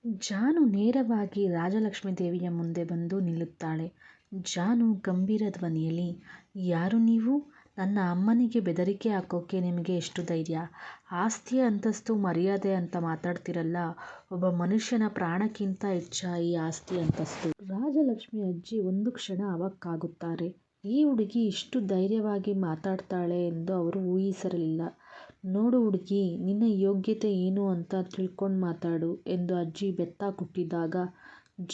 ಜಾನು ನೇರವಾಗಿ ರಾಜಲಕ್ಷ್ಮೀ ದೇವಿಯ ಮುಂದೆ ಬಂದು ನಿಲ್ಲುತ್ತಾಳೆ. ಜಾನು ಗಂಭೀರ ಧ್ವನಿಯಲ್ಲಿ, ಯಾರು ನೀವು? ನನ್ನ ಅಮ್ಮನಿಗೆ ಬೆದರಿಕೆ ಹಾಕೋಕೆ ನಿಮಗೆ ಎಷ್ಟು ಧೈರ್ಯ? ಆಸ್ತಿ ಅಂತಸ್ತು ಮರ್ಯಾದೆ ಅಂತ ಮಾತಾಡ್ತಿರಲ್ಲ, ಒಬ್ಬ ಮನುಷ್ಯನ ಪ್ರಾಣಕ್ಕಿಂತ ಹೆಚ್ಚಾ ಈ ಆಸ್ತಿ ಅಂತಸ್ತು? ರಾಜಲಕ್ಷ್ಮಿ ಅಜ್ಜಿ ಒಂದು ಕ್ಷಣ ಅವಾಕ್ಕಾಗುತ್ತಾರೆ. ಈ ಹುಡುಗಿ ಇಷ್ಟು ಧೈರ್ಯವಾಗಿ ಮಾತಾಡ್ತಾಳೆ ಎಂದು ಅವರು ಊಹಿಸಿರಲಿಲ್ಲ. ನೋಡು ಹುಡುಗಿ, ನಿನ್ನ ಯೋಗ್ಯತೆ ಏನು ಅಂತ ತಿಳ್ಕೊಂಡು ಮಾತಾಡು ಎಂದು ಅಜ್ಜಿ ಬೆತ್ತ ಕೊಟ್ಟಿದ್ದಾಗ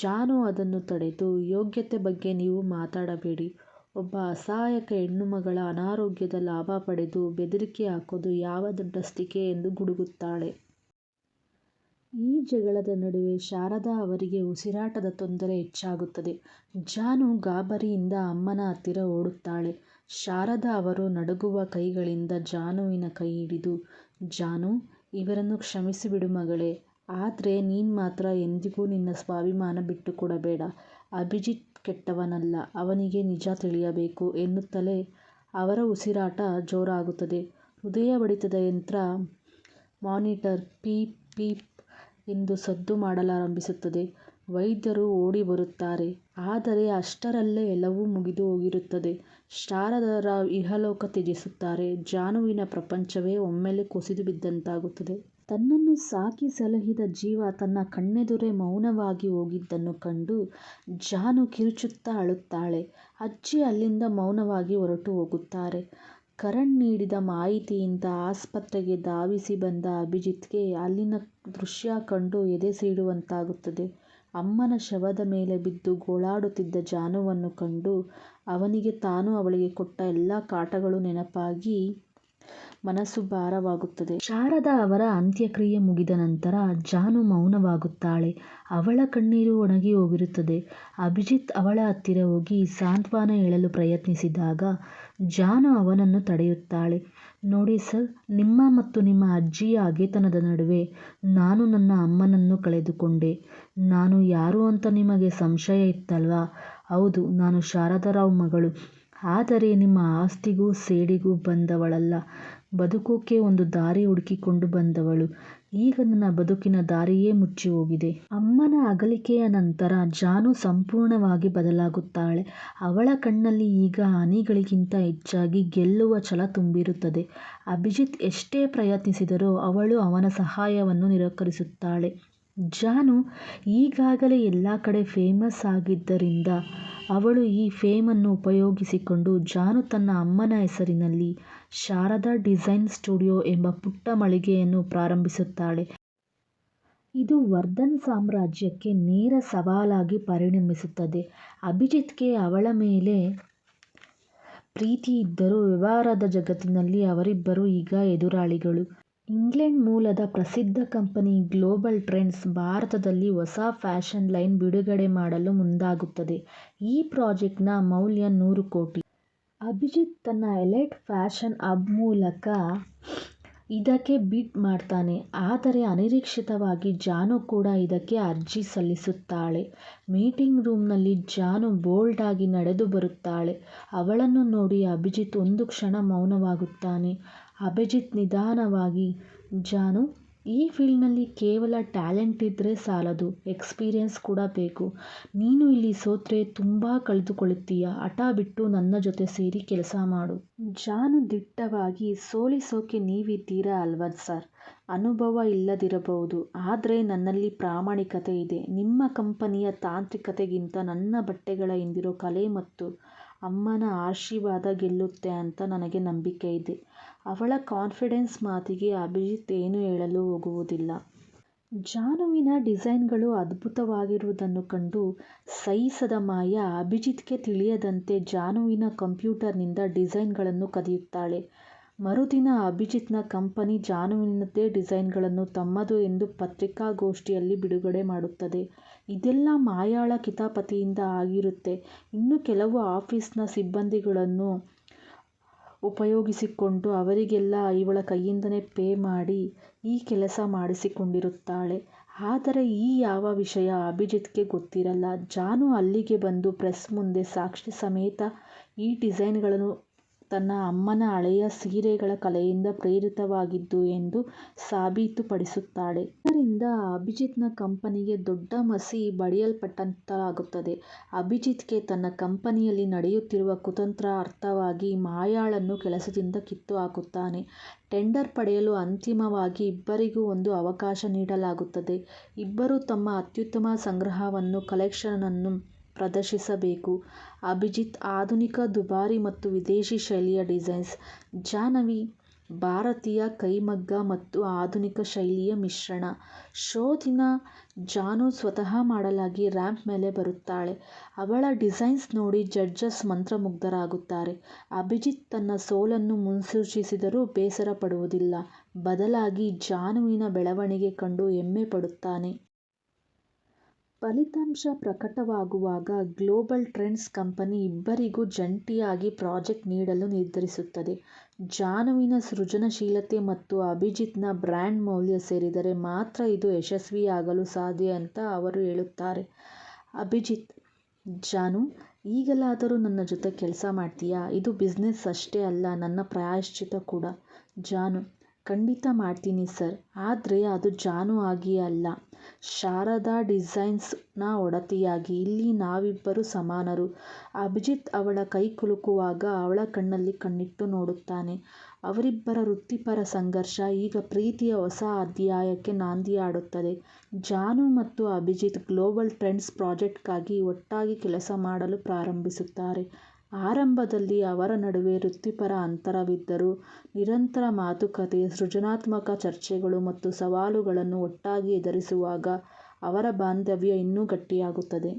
ಜಾನು ಅದನ್ನು ತಡೆದು, ಯೋಗ್ಯತೆ ಬಗ್ಗೆ ನೀವು ಮಾತಾಡಬೇಡಿ. ಒಬ್ಬ ಅಸಹಾಯಕ ಹೆಣ್ಣುಮಗಳ ಅನಾರೋಗ್ಯದ ಲಾಭ ಪಡೆದು ಬೆದರಿಕೆ ಹಾಕೋದು ಯಾವ ದೊಡ್ಡಸ್ತಿಕೆ ಎಂದು ಗುಡುಗುತ್ತಾಳೆ. ಈ ಜಗಳದ ನಡುವೆ ಶಾರದಾ ಅವರಿಗೆ ಉಸಿರಾಟದ ತೊಂದರೆ ಹೆಚ್ಚಾಗುತ್ತದೆ. ಜಾನು ಗಾಬರಿಯಿಂದ ಅಮ್ಮನ ಹತ್ತಿರ ಓಡುತ್ತಾಳೆ. ಶಾರದಾ ಅವರು ನಡುಗುವ ಕೈಗಳಿಂದ ಜಾನುವಿನ ಕೈ ಹಿಡಿದು, ಜಾನು, ಇವರನ್ನು ಕ್ಷಮಿಸಿಬಿಡು ಮಗಳೇ. ಆದ್ರೆ ನೀನು ಮಾತ್ರ ಎಂದಿಗೂ ನಿನ್ನ ಸ್ವಾಭಿಮಾನ ಬಿಟ್ಟುಕೊಡಬೇಡ. ಅಭಿಜಿತ್ ಕೆಟ್ಟವನಲ್ಲ, ಅವನಿಗೆ ನಿಜ ತಿಳಿಯಬೇಕು ಎನ್ನುತ್ತಲೇ ಅವರ ಉಸಿರಾಟ ಜೋರಾಗುತ್ತದೆ. ಹೃದಯ ಬಡಿತದ ಯಂತ್ರ ಮಾನಿಟರ್ ಪೀಪ್ ಪೀಪ್ ಎಂದು ಸದ್ದು ಮಾಡಲಾರಂಭಿಸುತ್ತದೆ. ವೈದ್ಯರು ಓಡಿ ಬರುತ್ತಾರೆ. ಆದರೆ ಅಷ್ಟರಲ್ಲೇ ಎಲ್ಲವೂ ಮುಗಿದು ಹೋಗಿರುತ್ತದೆ. ಶಾರದಾರಾವ್ ಇಹಲೋಕ ತ್ಯಜಿಸುತ್ತಾರೆ. ಜಾನುವಿನ ಪ್ರಪಂಚವೇ ಒಮ್ಮೆಲೆ ಕುಸಿದು ಬಿದ್ದಂತಾಗುತ್ತದೆ. ತನ್ನನ್ನು ಸಾಕಿ ಸಲಹಿದ ಜೀವ ತನ್ನ ಕಣ್ಣೆದುರೇ ಮೌನವಾಗಿ ಹೋಗಿದ್ದನ್ನು ಕಂಡು ಜಾನು ಕಿರುಚುತ್ತಾ ಅಳುತ್ತಾಳೆ. ಅಜ್ಜಿ ಅಲ್ಲಿಂದ ಮೌನವಾಗಿ ಹೊರಟು ಹೋಗುತ್ತಾರೆ. ಕರಣ್ ನೀಡಿದ ಮಾಹಿತಿಯಿಂದ ಆಸ್ಪತ್ರೆಗೆ ಧಾವಿಸಿ ಬಂದ ಅಭಿಜಿತ್ಗೆ ಅಲ್ಲಿನ ದೃಶ್ಯ ಕಂಡು ಎದೆ ಸೀಳುವಂತಾಗುತ್ತದೆ. ಅಮ್ಮನ ಶವದ ಮೇಲೆ ಬಿದ್ದು ಗೋಳಾಡುತ್ತಿದ್ದ ಜಾನುವನ್ನು ಕಂಡು ಅವನಿಗೆ ತಾನು ಅವಳಿಗೆ ಕೊಟ್ಟ ಎಲ್ಲ ಕಾಟಗಳು ನೆನಪಾಗಿ ಮನಸ್ಸು ಭಾರವಾಗುತ್ತದೆ. ಶಾರದಾ ಅವರ ಅಂತ್ಯಕ್ರಿಯೆ ಮುಗಿದ ನಂತರ ಜಾನು ಮೌನವಾಗುತ್ತಾಳೆ. ಅವಳ ಕಣ್ಣೀರು ಒಣಗಿ ಹೋಗಿರುತ್ತದೆ. ಅಭಿಜಿತ್ ಅವಳ ಹತ್ತಿರ ಹೋಗಿ ಸಾಂತ್ವನ ಹೇಳಲು ಪ್ರಯತ್ನಿಸಿದಾಗ ಜಾನು ಅವನನ್ನು ತಡೆಯುತ್ತಾಳೆ. ನೋಡಿ ಸರ್, ನಿಮ್ಮ ಮತ್ತು ನಿಮ್ಮ ಅಜ್ಜಿಯ ಹಗೆತನದ ನಡುವೆ ನಾನು ನನ್ನ ಅಮ್ಮನನ್ನು ಕಳೆದುಕೊಂಡೆ. ನಾನು ಯಾರು ಅಂತ ನಿಮಗೆ ಸಂಶಯ ಇತ್ತಲ್ವಾ? ಹೌದು, ನಾನು ಶಾರದಾರಾವ್ ಮಗಳು. ಆದರೆ ನಿಮ್ಮ ಆಸ್ತಿಗೂ ಸೇಡಿಗೂ ಬಂದವಳಲ್ಲ, ಬದುಕೋಕೆ ಒಂದು ದಾರಿ ಹುಡುಕಿಕೊಂಡು ಬಂದವಳು. ಈಗ ನನ್ನ ಬದುಕಿನ ದಾರಿಯೇ ಮುಚ್ಚಿ ಹೋಗಿದೆ. ಅಮ್ಮನ ಅಗಲಿಕೆಯ ನಂತರ ಜಾನು ಸಂಪೂರ್ಣವಾಗಿ ಬದಲಾಗುತ್ತಾಳೆ. ಅವಳ ಕಣ್ಣಲ್ಲಿ ಈಗ ಹನಿಗಳಿಗಿಂತ ಹೆಚ್ಚಾಗಿ ಗೆಲ್ಲುವ ಛಲ ತುಂಬಿರುತ್ತದೆ. ಅಭಿಜಿತ್ ಎಷ್ಟೇ ಪ್ರಯತ್ನಿಸಿದರೂ ಅವಳು ಅವನ ಸಹಾಯವನ್ನು ನಿರಾಕರಿಸುತ್ತಾಳೆ. ಜಾನು ಈಗಾಗಲೇ ಎಲ್ಲ ಕಡೆ ಫೇಮಸ್ ಆಗಿದ್ದರಿಂದ ಅವಳು ಈ ಫೇಮನ್ನು ಉಪಯೋಗಿಸಿಕೊಂಡು ಜಾನು ತನ್ನ ಅಮ್ಮನ ಹೆಸರಿನಲ್ಲಿ ಶಾರದಾ ಡಿಸೈನ್ ಸ್ಟುಡಿಯೋ ಎಂಬ ಪುಟ್ಟ ಮಳಿಗೆಯನ್ನು ಪ್ರಾರಂಭಿಸುತ್ತಾಳೆ. ಇದು ವರ್ಧನ್ ಸಾಮ್ರಾಜ್ಯಕ್ಕೆ ನೇರ ಸವಾಲಾಗಿ ಪರಿಣಮಿಸುತ್ತದೆ. ಅಭಿಜಿತ್ಗೆ ಅವಳ ಮೇಲೆ ಪ್ರೀತಿ ಇದ್ದರೂ ವ್ಯವಹಾರದ ಜಗತ್ತಿನಲ್ಲಿ ಅವರಿಬ್ಬರು ಈಗ ಎದುರಾಳಿಗಳು. ಇಂಗ್ಲೆಂಡ್ ಮೂಲದ ಪ್ರಸಿದ್ಧ ಕಂಪನಿ ಗ್ಲೋಬಲ್ ಟ್ರೆಂಡ್ಸ್ ಭಾರತದಲ್ಲಿ ಹೊಸ ಫ್ಯಾಷನ್ ಲೈನ್ ಬಿಡುಗಡೆ ಮಾಡಲು ಮುಂದಾಗುತ್ತದೆ. ಈ ಪ್ರಾಜೆಕ್ಟ್ನ ಮೌಲ್ಯ 100 ಕೋಟಿ. ಅಭಿಜಿತ್ ತನ್ನ ಎಲೈಟ್ ಫ್ಯಾಷನ್ ಹಬ್ ಮೂಲಕ ಇದಕ್ಕೆ ಬಿಡ್ ಮಾಡ್ತಾನೆ. ಆದರೆ ಅನಿರೀಕ್ಷಿತವಾಗಿ ಜಾನು ಕೂಡ ಇದಕ್ಕೆ ಅರ್ಜಿ ಸಲ್ಲಿಸುತ್ತಾಳೆ. ಮೀಟಿಂಗ್ ರೂಮ್ನಲ್ಲಿ ಜಾನು ಬೋಲ್ಡ್ ಆಗಿ ನಡೆದು ಬರುತ್ತಾಳೆ. ಅವಳನ್ನು ನೋಡಿ ಅಭಿಜಿತ್ ಒಂದು ಕ್ಷಣ ಮೌನವಾಗುತ್ತಾನೆ. ಅಭಿಜಿತ್ ನಿಧಾನವಾಗಿ, ಜಾನು, ಈ ಫೀಲ್ಡ್ನಲ್ಲಿ ಕೇವಲ ಟ್ಯಾಲೆಂಟ್ ಇದ್ರೆ ಸಾಲದು, ಎಕ್ಸ್ಪೀರಿಯನ್ಸ್ ಕೂಡ ಬೇಕು. ನೀನು ಇಲ್ಲಿ ಸೋತ್ರೆ ತುಂಬಾ ಕಳೆದುಕೊಳ್ಳುತ್ತೀಯ. ಹಠ ಬಿಟ್ಟು ನನ್ನ ಜೊತೆ ಸೇರಿ ಕೆಲಸ ಮಾಡು. ಜಾನು ದಿಟ್ಟವಾಗಿ, ಸೋಲಿಸೋಕೆ ನೀವಿದ್ದೀರಾ ಅಲ್ವಾ ಸರ್? ಅನುಭವ ಇಲ್ಲದಿರಬಹುದು, ಆದ್ರೆ ನನ್ನಲ್ಲಿ ಪ್ರಾಮಾಣಿಕತೆ ಇದೆ. ನಿಮ್ಮ ಕಂಪನಿಯ ತಾಂತ್ರಿಕತೆಗಿಂತ ನನ್ನ ಬಟ್ಟೆಗಳ ಹಿಂದಿರೋ ಕಲೆ ಮತ್ತು ಅಮ್ಮನ ಆಶೀರ್ವಾದ ಗೆಲ್ಲುತ್ತೆ ಅಂತ ನನಗೆ ನಂಬಿಕೆ ಇದೆ. ಅವಳ ಕಾನ್ಫಿಡೆನ್ಸ್ ಮಾತಿಗೆ ಅಭಿಜಿತ್ ಏನೂ ಹೇಳಲು ಹೋಗುವುದಿಲ್ಲ. ಜಾನುವಿನ ಡಿಸೈನ್ಗಳು ಅದ್ಭುತವಾಗಿರುವುದನ್ನು ಕಂಡು ಸಹಿಸದ ಮಾಯಾ ಅಭಿಜಿತ್ಗೆ ತಿಳಿಯದಂತೆ ಜಾನುವಿನ ಕಂಪ್ಯೂಟರ್ನಿಂದ ಡಿಸೈನ್ಗಳನ್ನು ಕದಿಯುತ್ತಾಳೆ. ಮರುದಿನ ಅಭಿಜಿತ್ನ ಕಂಪನಿ ಜಾನುವಿನದ್ದೇ ಡಿಸೈನ್ಗಳನ್ನು ತಮ್ಮದು ಎಂದು ಪತ್ರಿಕಾಗೋಷ್ಠಿಯಲ್ಲಿ ಬಿಡುಗಡೆ ಮಾಡುತ್ತದೆ. ಇದೆಲ್ಲ ಮಾಯಾಳ ಕಿತಾಪತಿಯಿಂದ ಆಗಿರುತ್ತೆ. ಇನ್ನು ಕೆಲವು ಆಫೀಸ್ನ ಸಿಬ್ಬಂದಿಗಳನ್ನು ಉಪಯೋಗಿಸಿಕೊಂಡು ಅವರಿಗೆಲ್ಲ ಇವಳ ಕೈಯಿಂದಲೇ ಪೇ ಮಾಡಿ ಈ ಕೆಲಸ ಮಾಡಿಸಿಕೊಂಡಿರುತ್ತಾಳೆ. ಆದರೆ ಈ ಯಾವ ವಿಷಯ ಅಭಿಜಿತ್ಗೆ ಗೊತ್ತಿರಲ್ಲ. ಜಾನು ಅಲ್ಲಿಗೆ ಬಂದು ಪ್ರೆಸ್ ಮುಂದೆ ಸಾಕ್ಷಿ ಸಮೇತ ಈ ಡಿಸೈನ್ಗಳನ್ನು ತನ್ನ ಅಮ್ಮನ ಹಳೆಯ ಸೀರೆಗಳ ಕಲೆಯಿಂದ ಪ್ರೇರಿತವಾಗಿದ್ದು ಎಂದು ಸಾಬೀತುಪಡಿಸುತ್ತಾಳೆ. ಇದರಿಂದ ಅಭಿಜಿತ್ನ ಕಂಪನಿಗೆ ದೊಡ್ಡ ಮಸಿ ಬಡಿಯಲ್ಪಟ್ಟಂತಾಗುತ್ತದೆ. ಅಭಿಜಿತ್ಗೆ ತನ್ನ ಕಂಪನಿಯಲ್ಲಿ ನಡೆಯುತ್ತಿರುವ ಕುತಂತ್ರ ಅರ್ಥವಾಗಿ ಮಾಯಾಳನ್ನು ಕೆಲಸದಿಂದ ಕಿತ್ತುಹಾಕುತ್ತಾನೆ. ಟೆಂಡರ್ ಪಡೆಯಲು ಅಂತಿಮವಾಗಿ ಇಬ್ಬರಿಗೂ ಒಂದು ಅವಕಾಶ ನೀಡಲಾಗುತ್ತದೆ. ಇಬ್ಬರೂ ತಮ್ಮ ಅತ್ಯುತ್ತಮ ಸಂಗ್ರಹವನ್ನು ಕಲೆಕ್ಷನನ್ನು ಪ್ರದರ್ಶಿಸಬೇಕು. ಅಭಿಜಿತ್ ಆಧುನಿಕ, ದುಬಾರಿ ಮತ್ತು ವಿದೇಶಿ ಶೈಲಿಯ ಡಿಸೈನ್ಸ್. ಜಾಹ್ನವಿ ಭಾರತೀಯ ಕೈಮಗ್ಗ ಮತ್ತು ಆಧುನಿಕ ಶೈಲಿಯ ಮಿಶ್ರಣ. ಶೋ ದಿನ ಜಾನು ಸ್ವತಃ ಮಾಡಲಾಗಿ ರ್ಯಾಂಪ್ ಮೇಲೆ ಬರುತ್ತಾಳೆ. ಅವಳ ಡಿಸೈನ್ಸ್ ನೋಡಿ ಜಡ್ಜಸ್ ಮಂತ್ರಮುಗ್ಧರಾಗುತ್ತಾರೆ. ಅಭಿಜಿತ್ ತನ್ನ ಸೋಲನ್ನು ಮುನ್ಸೂಚಿಸಿದರೂ ಬೇಸರ ಪಡುವುದಿಲ್ಲ. ಬದಲಾಗಿ ಜಾನುವಿನ ಬೆಳವಣಿಗೆ ಕಂಡು ಹೆಮ್ಮೆ ಪಡುತ್ತಾನೆ. ಫಲಿತಾಂಶ ಪ್ರಕಟವಾಗುವಾಗ ಗ್ಲೋಬಲ್ ಟ್ರೆಂಡ್ಸ್ ಕಂಪನಿ ಇಬ್ಬರಿಗೂ ಜಂಟಿಯಾಗಿ ಪ್ರಾಜೆಕ್ಟ್ ನೀಡಲು ನಿರ್ಧರಿಸುತ್ತದೆ. ಜಾನುವಿನ ಸೃಜನಶೀಲತೆ ಮತ್ತು ಅಭಿಜಿತ್ನ ಬ್ರ್ಯಾಂಡ್ ಮೌಲ್ಯ ಸೇರಿದರೆ ಮಾತ್ರ ಇದು ಯಶಸ್ವಿಯಾಗಲು ಸಾಧ್ಯ ಅಂತ ಅವರು ಹೇಳುತ್ತಾರೆ. ಅಭಿಜಿತ್: ಜಾನು, ಈಗಲಾದರೂ ನನ್ನ ಜೊತೆ ಕೆಲಸ ಮಾಡ್ತೀಯಾ? ಇದು ಬಿಸ್ನೆಸ್ ಅಷ್ಟೇ ಅಲ್ಲ, ನನ್ನ ಪ್ರಾಯಶ್ಚಿತ್ತ ಕೂಡ. ಜಾನು: ಖಂಡಿತ ಮಾಡ್ತೀನಿ ಸರ್. ಆದ್ರೆ ಅದು ಜಾನು ಆಗಿ ಅಲ್ಲ, ಶಾರದಾ ಡಿಸೈನ್ಸ್ ನ ಒಡತಿಯಾಗಿ. ಇಲ್ಲಿ ನಾವಿಬ್ಬರೂ ಸಮಾನರು. ಅಭಿಜಿತ್ ಅವಳ ಕೈಕುಲುಕುವಾಗ ಅವಳ ಕಣ್ಣಲ್ಲಿ ಕಣ್ಣಿಟ್ಟು ನೋಡುತ್ತಾನೆ. ಅವರಿಬ್ಬರ ವೃತ್ತಿಪರ ಸಂಘರ್ಷ ಈಗ ಪ್ರೀತಿಯ ಹೊಸ ಅಧ್ಯಾಯಕ್ಕೆ ನಾಂದಿ ಹಾಡುತ್ತದೆ. ಜಾನು ಮತ್ತು ಅಭಿಜಿತ್ ಗ್ಲೋಬಲ್ ಟ್ರೆಂಡ್ಸ್ ಪ್ರಾಜೆಕ್ಟ್ಗಾಗಿ ಒಟ್ಟಾಗಿ ಕೆಲಸ ಮಾಡಲು ಪ್ರಾರಂಭಿಸುತ್ತಾರೆ. ಆರಂಭದಲ್ಲಿ ಅವರ ನಡುವೆ ವೃತ್ತಿಪರ ಅಂತರವಿದ್ದರೂ, ನಿರಂತರ ಮಾತುಕತೆ, ಸೃಜನಾತ್ಮಕ ಚರ್ಚೆಗಳು ಮತ್ತು ಸವಾಲುಗಳನ್ನು ಒಟ್ಟಾಗಿ ಎದುರಿಸುವಾಗ ಅವರ ಬಾಂಧವ್ಯ ಇನ್ನೂ ಗಟ್ಟಿಯಾಗುತ್ತದೆ.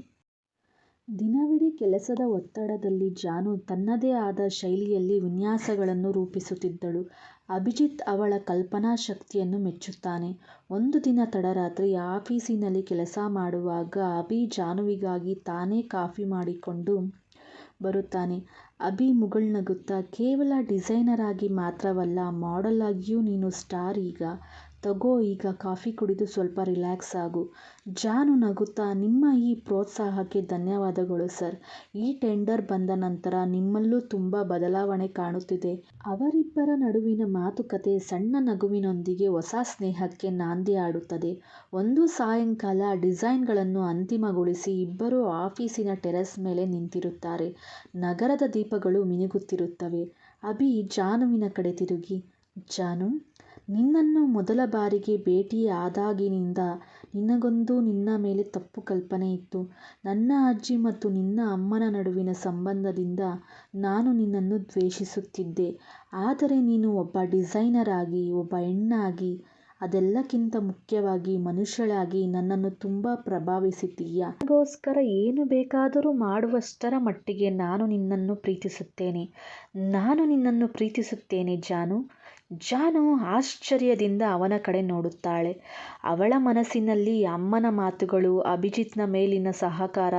ದಿನವಿಡೀ ಕೆಲಸದ ಒತ್ತಡದಲ್ಲಿ ಜಾನು ತನ್ನದೇ ಆದ ಶೈಲಿಯಲ್ಲಿ ವಿನ್ಯಾಸಗಳನ್ನು ರೂಪಿಸುತ್ತಿದ್ದಳು. ಅಭಿಜಿತ್ ಅವಳ ಕಲ್ಪನಾ ಶಕ್ತಿಯನ್ನು ಮೆಚ್ಚುತ್ತಾನೆ. ಒಂದು ದಿನ ತಡರಾತ್ರಿ ಆಫೀಸಿನಲ್ಲಿ ಕೆಲಸ ಮಾಡುವಾಗ ಅಭಿ ಜಾನುವಿಗಾಗಿ ತಾನೇ ಕಾಫಿ ಮಾಡಿಕೊಂಡು ಬರುತ್ತಾನೆ. ಅಭಿ ಮುಗುಳ್ನಗುತ್ತಾ, ಕೇವಲ ಡಿಸೈನರ್ ಆಗಿ ಮಾತ್ರವಲ್ಲ, ಮಾಡೆಲ್ ಆಗಿಯೂ ನೀನು ಸ್ಟಾರ್ ಈಗ. ತಗೋ, ಈಗ ಕಾಫಿ ಕುಡಿದು ಸ್ವಲ್ಪ ರಿಲ್ಯಾಕ್ಸ್ ಆಗು. ಜಾನು ನಗುತ್ತಾ, ನಿಮ್ಮ ಈ ಪ್ರೋತ್ಸಾಹಕ್ಕೆ ಧನ್ಯವಾದಗಳು ಸರ್. ಈ ಟೆಂಡರ್ ಬಂದ ನಂತರ ನಿಮ್ಮಲ್ಲೂ ತುಂಬಾ ಬದಲಾವಣೆ ಕಾಣುತ್ತಿದೆ. ಅವರಿಬ್ಬರ ನಡುವಿನ ಮಾತುಕತೆ ಸಣ್ಣ ನಗುವಿನೊಂದಿಗೆ ಹೊಸ ಸ್ನೇಹಕ್ಕೆ ನಾಂದಿ ಹಾಡುತ್ತದೆ. ಒಂದು ಸಾಯಂಕಾಲ ಡಿಸೈನ್ಗಳನ್ನು ಅಂತಿಮಗೊಳಿಸಿ ಇಬ್ಬರೂ ಆಫೀಸಿನ ಟೆರೇಸ್ ಮೇಲೆ ನಿಂತಿರುತ್ತಾರೆ. ನಗರದ ದೀಪಗಳು ಮಿನುಗುತ್ತಿರುತ್ತವೆ. ಅಭಿ ಜಾನುವಿನ ಕಡೆ ತಿರುಗಿ, ಜಾನು, ನಿನ್ನನ್ನು ಮೊದಲ ಬಾರಿಗೆ ಭೇಟಿಯಾದಾಗಿನಿಂದ ನಿನಗೊಂದು ನಿನ್ನ ಮೇಲೆ ತಪ್ಪು ಕಲ್ಪನೆ ಇತ್ತು. ನನ್ನ ಅಜ್ಜಿ ಮತ್ತು ನಿನ್ನ ಅಮ್ಮನ ನಡುವಿನ ಸಂಬಂಧದಿಂದ ನಾನು ನಿನ್ನನ್ನು ದ್ವೇಷಿಸುತ್ತಿದ್ದೆ. ಆದರೆ ನೀನು ಒಬ್ಬ ಡಿಸೈನರ್ ಆಗಿ, ಒಬ್ಬ ಹೆಣ್ಣಾಗಿ, ಅದೆಲ್ಲಕ್ಕಿಂತ ಮುಖ್ಯವಾಗಿ ಮನುಷ್ಯಳಾಗಿ ನನ್ನನ್ನು ತುಂಬಾ ಪ್ರಭಾವಿಸಿದ್ದೀಯ. ನನಗೋಸ್ಕರ ಏನು ಬೇಕಾದರೂ ಮಾಡುವಷ್ಟರ ಮಟ್ಟಿಗೆ ನಾನು ನಿನ್ನನ್ನು ಪ್ರೀತಿಸುತ್ತೇನೆ. ನಾನು ನಿನ್ನನ್ನು ಪ್ರೀತಿಸುತ್ತೇನೆ ಜಾನು. ಜಾನು ಆಶ್ಚರ್ಯದಿಂದ ಅವನ ಕಡೆ ನೋಡುತ್ತಾಳೆ. ಅವಳ ಮನಸ್ಸಿನಲ್ಲಿ ಅಮ್ಮನ ಮಾತುಗಳು, ಅಭಿಜಿತ್ನ ಮೇಲಿನ ಸಹಕಾರ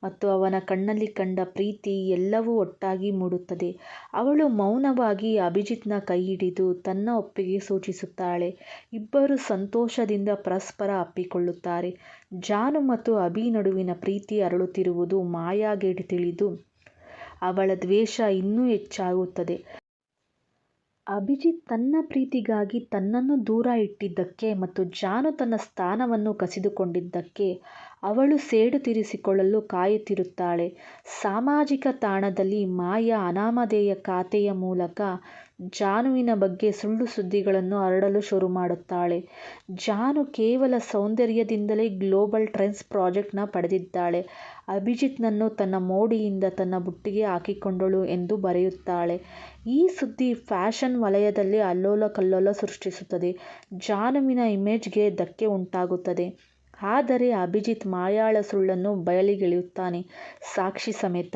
ಮತ್ತು ಅವನ ಕಣ್ಣಲ್ಲಿ ಕಂಡ ಪ್ರೀತಿ ಎಲ್ಲವೂ ಒಟ್ಟಾಗಿ ಮೂಡುತ್ತದೆ. ಅವಳು ಮೌನವಾಗಿ ಅಭಿಜಿತ್ನ ಕೈ ಹಿಡಿದು ತನ್ನ ಒಪ್ಪಿಗೆ ಸೂಚಿಸುತ್ತಾಳೆ. ಇಬ್ಬರೂ ಸಂತೋಷದಿಂದ ಪರಸ್ಪರ ಅಪ್ಪಿಕೊಳ್ಳುತ್ತಾರೆ. ಜಾನು ಮತ್ತು ಅಭಿ ನಡುವಿನ ಪ್ರೀತಿ ಅರಳುತ್ತಿರುವುದು ಮಾಯಾಗೆ ತಿಳಿದು ಅವಳ ದ್ವೇಷ ಇನ್ನೂ ಹೆಚ್ಚಾಗುತ್ತದೆ. ಅಭಿಜಿತ್ ತನ್ನ ಪ್ರೀತಿಗಾಗಿ ತನ್ನನ್ನು ದೂರ ಇಟ್ಟಿದ್ದಕ್ಕೆ ಮತ್ತು ಜಾನು ತನ್ನ ಸ್ಥಾನವನ್ನು ಕಸಿದುಕೊಂಡಿದ್ದಕ್ಕೆ ಅವಳು ಸೇಡು ತೀರಿಸಿಕೊಳ್ಳಲು ಕಾಯುತ್ತಿರುತ್ತಾಳೆ. ಸಾಮಾಜಿಕ ತಾಣದಲ್ಲಿ ಮಾಯಾ ಅನಾಮಧೇಯ ಖಾತೆಯ ಮೂಲಕ ಜಾನುವಿನ ಬಗ್ಗೆ ಸುಳ್ಳು ಸುದ್ದಿಗಳನ್ನು ಹರಡಲು ಶುರು ಮಾಡುತ್ತಾಳೆ. ಜಾನು ಕೇವಲ ಸೌಂದರ್ಯದಿಂದಲೇ ಗ್ಲೋಬಲ್ ಟ್ರೆಂಡ್ಸ್ ಪ್ರಾಜೆಕ್ಟ್ನ ಪಡೆದಿದ್ದಾಳೆ. ಅಭಿಜಿತ್ನನ್ನು ತನ್ನ ಮೋಡಿಯಿಂದ ತನ್ನ ಬುಟ್ಟಿಗೆ ಹಾಕಿಕೊಂಡಳು ಎಂದು ಬರೆಯುತ್ತಾಳೆ. ಈ ಸುದ್ದಿ ಫ್ಯಾಷನ್ ವಲಯದಲ್ಲಿ ಅಲ್ಲೋಲ ಕಲ್ಲೋಲ ಸೃಷ್ಟಿಸುತ್ತದೆ. ಜಾನುವಿನ ಇಮೇಜ್ಗೆ ಧಕ್ಕೆ ಉಂಟಾಗುತ್ತದೆ. ಆದರೆ ಅಭಿಜಿತ್ ಮಾಯಾಳ ಸುಳ್ಳನ್ನು ಬಯಲಿಗೆಳೆಯುತ್ತಾನೆ, ಸಾಕ್ಷಿ ಸಮೇತ.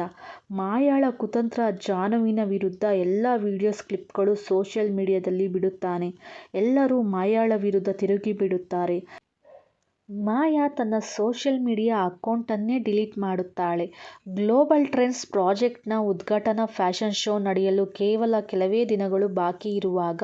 ಮಾಯಾಳ ಕುತಂತ್ರ ಜಾನುವಿನ ವಿರುದ್ಧ ಎಲ್ಲ ವಿಡಿಯೋಸ್ ಕ್ಲಿಪ್ಗಳು ಸೋಷಿಯಲ್ ಮೀಡಿಯಾದಲ್ಲಿ ಬಿಡುತ್ತಾನೆ. ಎಲ್ಲರೂ ಮಾಯಾಳ ವಿರುದ್ಧ ತಿರುಗಿಬಿಡುತ್ತಾರೆ. ಮಾಯಾ ತನ್ನ ಸೋಷಿಯಲ್ ಮೀಡಿಯಾ ಅಕೌಂಟನ್ನೇ ಡಿಲೀಟ್ ಮಾಡುತ್ತಾಳೆ. ಗ್ಲೋಬಲ್ ಟ್ರೆಂಡ್ಸ್ ಪ್ರಾಜೆಕ್ಟ್ನ ಉದ್ಘಾಟನಾ ಫ್ಯಾಷನ್ ಶೋ ನಡೆಯಲು ಕೇವಲ ಕೆಲವೇ ದಿನಗಳು ಬಾಕಿ ಇರುವಾಗ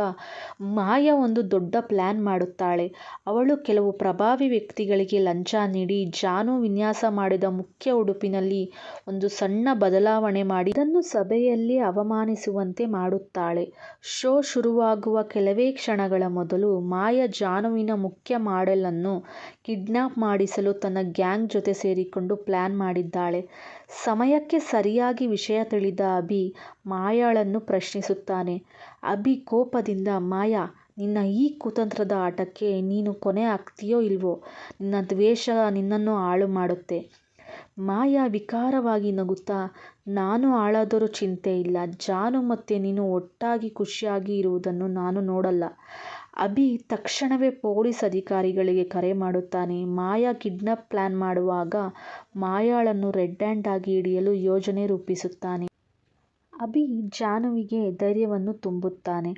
ಮಾಯಾ ಒಂದು ದೊಡ್ಡ ಪ್ಲಾನ್ ಮಾಡುತ್ತಾಳೆ. ಅವಳು ಕೆಲವು ಪ್ರಭಾವಿ ವ್ಯಕ್ತಿಗಳಿಗೆ ಲಂಚ ನೀಡಿ ಜಾನು ವಿನ್ಯಾಸ ಮಾಡಿದ ಮುಖ್ಯ ಉಡುಪಿನಲ್ಲಿ ಒಂದು ಸಣ್ಣ ಬದಲಾವಣೆ ಮಾಡಿ ಅದನ್ನು ಸಭೆಯಲ್ಲಿ ಅವಮಾನಿಸುವಂತೆ ಮಾಡುತ್ತಾಳೆ. ಶೋ ಶುರುವಾಗುವ ಕೆಲವೇ ಕ್ಷಣಗಳ ಮೊದಲು ಮಾಯಾ ಜಾನುವಿನ ಮುಖ್ಯ ಮಾಡೆಲ್ ಅನ್ನು ಕಿಡ್ನಾಪ್ ಮಾಡಿಸಲು ತನ್ನ ಗ್ಯಾಂಗ್ ಜೊತೆ ಸೇರಿಕೊಂಡು ಪ್ಲಾನ್ ಮಾಡಿದ್ದಾಳೆ. ಸಮಯಕ್ಕೆ ಸರಿಯಾಗಿ ವಿಷಯ ತಿಳಿದ ಅಭಿ ಮಾಯಾಳನ್ನು ಪ್ರಶ್ನಿಸುತ್ತಾನೆ. ಅಭಿ ಕೋಪದಿಂದ, ಮಾಯಾ, ನಿನ್ನ ಈ ಕುತಂತ್ರದ ಆಟಕ್ಕೆ ನೀನು ಕೊನೆ ಹಾಕ್ತೀಯೋ ಇಲ್ವೋ? ನಿನ್ನ ದ್ವೇಷ ನಿನ್ನನ್ನು ಹಾಳು ಮಾಡುತ್ತೆ. ಮಾಯಾ ವಿಕಾರವಾಗಿ ನಗುತ್ತಾ, ನಾನು ಹಾಳಾದರೂ ಚಿಂತೆ ಇಲ್ಲ. ಜಾನು ಮತ್ತೆ ನೀನು ಒಟ್ಟಾಗಿ ಖುಷಿಯಾಗಿ ಇರುವುದನ್ನು ನಾನು ನೋಡಲ್ಲ. ಅಭಿ ತಕ್ಷಣವೇ ಪೊಲೀಸ್ ಅಧಿಕಾರಿಗಳಿಗೆ ಕರೆ ಮಾಡುತ್ತಾನೆ. ಮಾಯಾ ಕಿಡ್ನಾಪ್ ಪ್ಲಾನ್ ಮಾಡುವಾಗ ಮಾಯಾಳನ್ನು ರೆಡ್ ಹ್ಯಾಂಡ್ ಆಗಿ ಹಿಡಿಯಲು ಯೋಜನೆ ರೂಪಿಸುತ್ತಾನೆ. ಅಭಿ ಜಾನುವಿಗೆ ಧೈರ್ಯವನ್ನು ತುಂಬುತ್ತಾನೆ.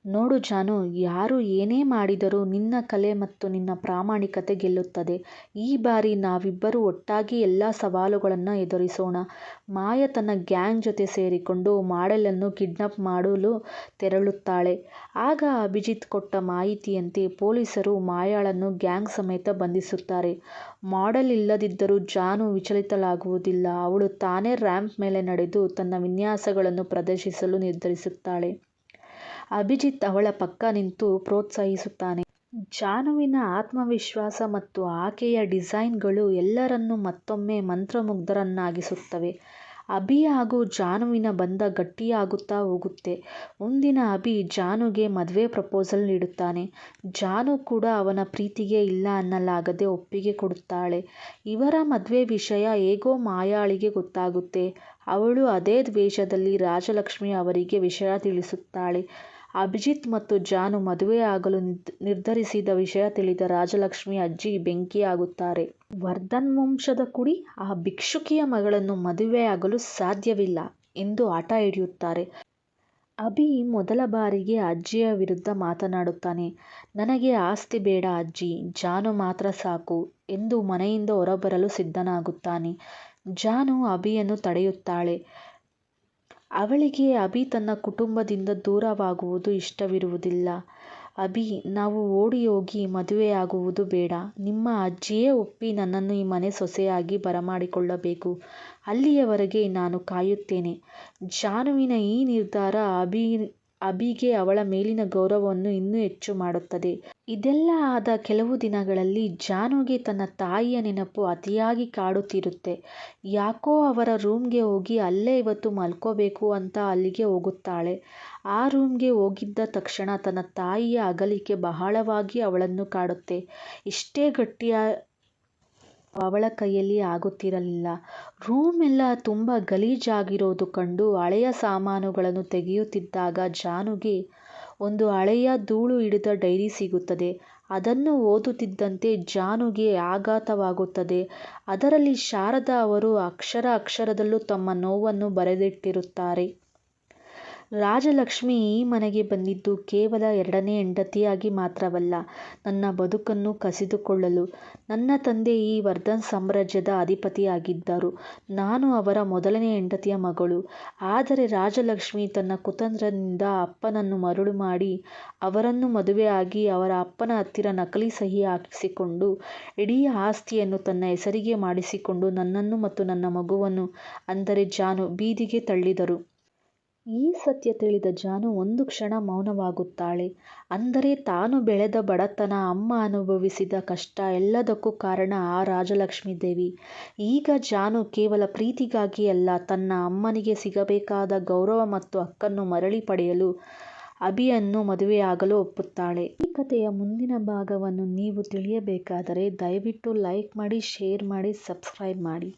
ನೋಡು ಜಾನು, ಯಾರು ಏನೇ ಮಾಡಿದರೂ ನಿನ್ನ ಕಲೆ ಮತ್ತು ನಿನ್ನ ಪ್ರಾಮಾಣಿಕತೆ ಗೆಲ್ಲುತ್ತದೆ. ಈ ಬಾರಿ ನಾವಿಬ್ಬರೂ ಒಟ್ಟಾಗಿ ಎಲ್ಲ ಸವಾಲುಗಳನ್ನು ಎದುರಿಸೋಣ. ಮಾಯಾ ತನ್ನ ಗ್ಯಾಂಗ್ ಜೊತೆ ಸೇರಿಕೊಂಡು ಮಾಡೆಲನ್ನು ಕಿಡ್ನಾಪ್ ಮಾಡಲು ತೆರಳುತ್ತಾಳೆ. ಆಗ ಅಭಿಜಿತ್ ಕೊಟ್ಟ ಮಾಹಿತಿಯಂತೆ ಪೊಲೀಸರು ಮಾಯಾಳನ್ನು ಗ್ಯಾಂಗ್ ಸಮೇತ ಬಂಧಿಸುತ್ತಾರೆ. ಮಾಡೆಲ್ ಇಲ್ಲದಿದ್ದರೂ ಜಾನು ವಿಚಲಿತಳಾಗುವುದಿಲ್ಲ. ಅವಳು ತಾನೇ ರ್ಯಾಂಪ್ ಮೇಲೆ ನಡೆದು ತನ್ನ ವಿನ್ಯಾಸಗಳನ್ನು ಪ್ರದರ್ಶಿಸಲು ನಿರ್ಧರಿಸುತ್ತಾಳೆ. ಅಭಿಜಿತ್ ಅವಳ ಪಕ್ಕ ನಿಂತು ಪ್ರೋತ್ಸಾಹಿಸುತ್ತಾನೆ. ಜಾನುವಿನ ಆತ್ಮವಿಶ್ವಾಸ ಮತ್ತು ಆಕೆಯ ಡಿಸೈನ್ಗಳು ಎಲ್ಲರನ್ನೂ ಮತ್ತೊಮ್ಮೆ ಮಂತ್ರಮುಗ್ಧರನ್ನಾಗಿಸುತ್ತವೆ. ಅಭಿ ಹಾಗೂ ಜಾನುವಿನ ಬಂಧ ಗಟ್ಟಿಯಾಗುತ್ತಾ ಹೋಗುತ್ತೆ. ಒಂದಿನ ಅಭಿ ಜಾನುಗೆ ಮದುವೆ ಪ್ರಪೋಸಲ್ ನೀಡುತ್ತಾನೆ. ಜಾನು ಕೂಡ ಅವನ ಪ್ರೀತಿಗೆ ಇಲ್ಲ ಅನ್ನಲಾಗದೆ ಒಪ್ಪಿಗೆ ಕೊಡುತ್ತಾಳೆ. ಇವರ ಮದುವೆ ವಿಷಯ ಹೇಗೋ ಮಾಯಾಳಿಗೆ ಗೊತ್ತಾಗುತ್ತೆ. ಅವಳು ಅದೇ ದ್ವೇಷದಲ್ಲಿ ರಾಜಲಕ್ಷ್ಮಿ ಅವರಿಗೆ ವಿಷಯ ತಿಳಿಸುತ್ತಾಳೆ. ಅಭಿಜಿತ್ ಮತ್ತು ಜಾನು ಮದುವೆಯಾಗಲು ನಿರ್ಧರಿಸಿದ ವಿಷಯ ತಿಳಿದ ರಾಜಲಕ್ಷ್ಮಿ ಅಜ್ಜಿ ಬೆಂಕಿಯಾಗುತ್ತಾರೆ. ವರ್ಧನ್ ವಂಶದ ಕುಡಿ ಆ ಭಿಕ್ಷುಕಿಯ ಮಗಳನ್ನು ಮದುವೆಯಾಗಲು ಸಾಧ್ಯವಿಲ್ಲ ಎಂದು ಹಠ ಹಿಡಿಯುತ್ತಾರೆ. ಅಭಿ ಮೊದಲ ಬಾರಿಗೆ ಅಜ್ಜಿಯ ವಿರುದ್ಧ ಮಾತನಾಡುತ್ತಾನೆ. ನನಗೆ ಆಸ್ತಿ ಬೇಡ ಅಜ್ಜಿ, ಜಾನು ಮಾತ್ರ ಸಾಕು ಎಂದು ಮನೆಯಿಂದ ಹೊರಬರಲು ಸಿದ್ಧನಾಗುತ್ತಾನೆ. ಜಾನು ಅಭಿಯನ್ನು ತಡೆಯುತ್ತಾಳೆ. ಅವಳಿಗೆ ಅಭಿ ತನ್ನ ಕುಟುಂಬದಿಂದ ದೂರವಾಗುವುದು ಇಷ್ಟವಿರುವುದಿಲ್ಲ. ಅಭಿ, ನಾವು ಓಡಿ ಹೋಗಿ ಮದುವೆಯಾಗುವುದು ಬೇಡ. ನಿಮ್ಮ ಅಜ್ಜಿಯೇ ಒಪ್ಪಿ ನನ್ನನ್ನು ಈ ಮನೆ ಸೊಸೆಯಾಗಿ ಬರಮಾಡಿಕೊಳ್ಳಬೇಕು. ಅಲ್ಲಿಯವರೆಗೆ ನಾನು ಕಾಯುತ್ತೇನೆ. ಜಾನುವಿನ ಈ ನಿರ್ಧಾರ ಅಭಿಗೆ ಅವಳ ಮೇಲಿನ ಗೌರವವನ್ನು ಇನ್ನೂ ಹೆಚ್ಚು ಮಾಡುತ್ತದೆ. ಇದೆಲ್ಲ ಆದ ಕೆಲವು ದಿನಗಳಲ್ಲಿ ಜಾನುಗೆ ತನ್ನ ತಾಯಿಯ ನೆನಪು ಅತಿಯಾಗಿ ಕಾಡುತ್ತಿರುತ್ತೆ. ಯಾಕೋ ಅವರ ರೂಮ್ಗೆ ಹೋಗಿ ಅಲ್ಲೇ ಇವತ್ತು ಮಲ್ಕೋಬೇಕು ಅಂತ ಅಲ್ಲಿಗೆ ಹೋಗುತ್ತಾಳೆ. ಆ ರೂಮ್ಗೆ ಹೋಗಿದ್ದ ತಕ್ಷಣ ತನ್ನ ತಾಯಿಯ ಅಗಲಿಕೆ ಬಹಳವಾಗಿ ಅವಳನ್ನು ಕಾಡುತ್ತೆ. ಇಷ್ಟೇ ಗಟ್ಟಿಯ ಅವಳ ಕೈಯಲ್ಲಿ ಆಗುತ್ತಿರಲಿಲ್ಲ. ರೂಮ್ ಎಲ್ಲ ತುಂಬ ಗಲೀಜಾಗಿರೋದು ಕಂಡು ಹಳೆಯ ಸಾಮಾನುಗಳನ್ನು ತೆಗೆಯುತ್ತಿದ್ದಾಗ ಜಾನುಗೆ ಒಂದು ಹಳೆಯ ಧೂಳು ಹಿಡಿದ ಡೈರಿ ಸಿಗುತ್ತದೆ. ಅದನ್ನು ಓದುತ್ತಿದ್ದಂತೆ ಜಾನುಗೆ ಆಘಾತವಾಗುತ್ತದೆ. ಅದರಲ್ಲಿ ಶಾರದಾ ಅವರು ಅಕ್ಷರ ಅಕ್ಷರದಲ್ಲೂ ತಮ್ಮ ನೋವನ್ನು ಬರೆದಿಟ್ಟಿರುತ್ತಾರೆ. ರಾಜಲಕ್ಷ್ಮಿ ಈ ಮನೆಗೆ ಬಂದಿದ್ದು ಕೇವಲ ಎರಡನೇ ಹೆಂಡತಿಯಾಗಿ ಮಾತ್ರವಲ್ಲ, ನನ್ನ ಬದುಕನ್ನು ಕಸಿದುಕೊಳ್ಳಲು. ನನ್ನ ತಂದೆ ಈ ವರ್ಧನ್ ಸಾಮ್ರಾಜ್ಯದ ಅಧಿಪತಿಯಾಗಿದ್ದರು. ನಾನು ಅವರ ಮೊದಲನೇ ಹೆಂಡತಿಯ ಮಗಳು. ಆದರೆ ರಾಜಲಕ್ಷ್ಮಿ ತನ್ನ ಕುತಂತ್ರದಿಂದ ಅಪ್ಪನನ್ನು ಮರುಳು ಮಾಡಿ ಅವರನ್ನು ಮದುವೆಯಾಗಿ ಅವರ ಅಪ್ಪನ ಹತ್ತಿರ ನಕಲಿ ಸಹಿ ಹಾಕಿಸಿಕೊಂಡು ಇಡೀ ಆಸ್ತಿಯನ್ನು ತನ್ನ ಹೆಸರಿಗೆ ಮಾಡಿಸಿಕೊಂಡು ನನ್ನನ್ನು ಮತ್ತು ನನ್ನ ಮಗುವನ್ನು, ಅಂದರೆ ಜಾನು, ಬೀದಿಗೆ ತಳ್ಳಿದರು. ಈ ಸತ್ಯ ತಿಳಿದ ಜಾನು ಒಂದು ಕ್ಷಣ ಮೌನವಾಗುತ್ತಾಳೆ. ಅಂದರೆ ತಾನು ಬೆಳೆದ ಬಡತನ, ಅಮ್ಮ ಅನುಭವಿಸಿದ ಕಷ್ಟ ಎಲ್ಲದಕ್ಕೂ ಕಾರಣ ಆ ರಾಜಲಕ್ಷ್ಮೀ ದೇವಿ. ಈಗ ಜಾನು ಕೇವಲ ಪ್ರೀತಿಗಾಗಿ ಅಲ್ಲ, ತನ್ನ ಅಮ್ಮನಿಗೆ ಸಿಗಬೇಕಾದ ಗೌರವ ಮತ್ತು ಹಕ್ಕನ್ನು ಮರಳಿ ಪಡೆಯಲು ಅಭಿಯನ್ನು ಮದುವೆಯಾಗಲು ಒಪ್ಪುತ್ತಾಳೆ. ಈ ಕಥೆಯ ಮುಂದಿನ ಭಾಗವನ್ನು ನೀವು ತಿಳಿಯಬೇಕಾದರೆ ದಯವಿಟ್ಟು ಲೈಕ್ ಮಾಡಿ, ಶೇರ್ ಮಾಡಿ, ಸಬ್ಸ್ಕ್ರೈಬ್ ಮಾಡಿ.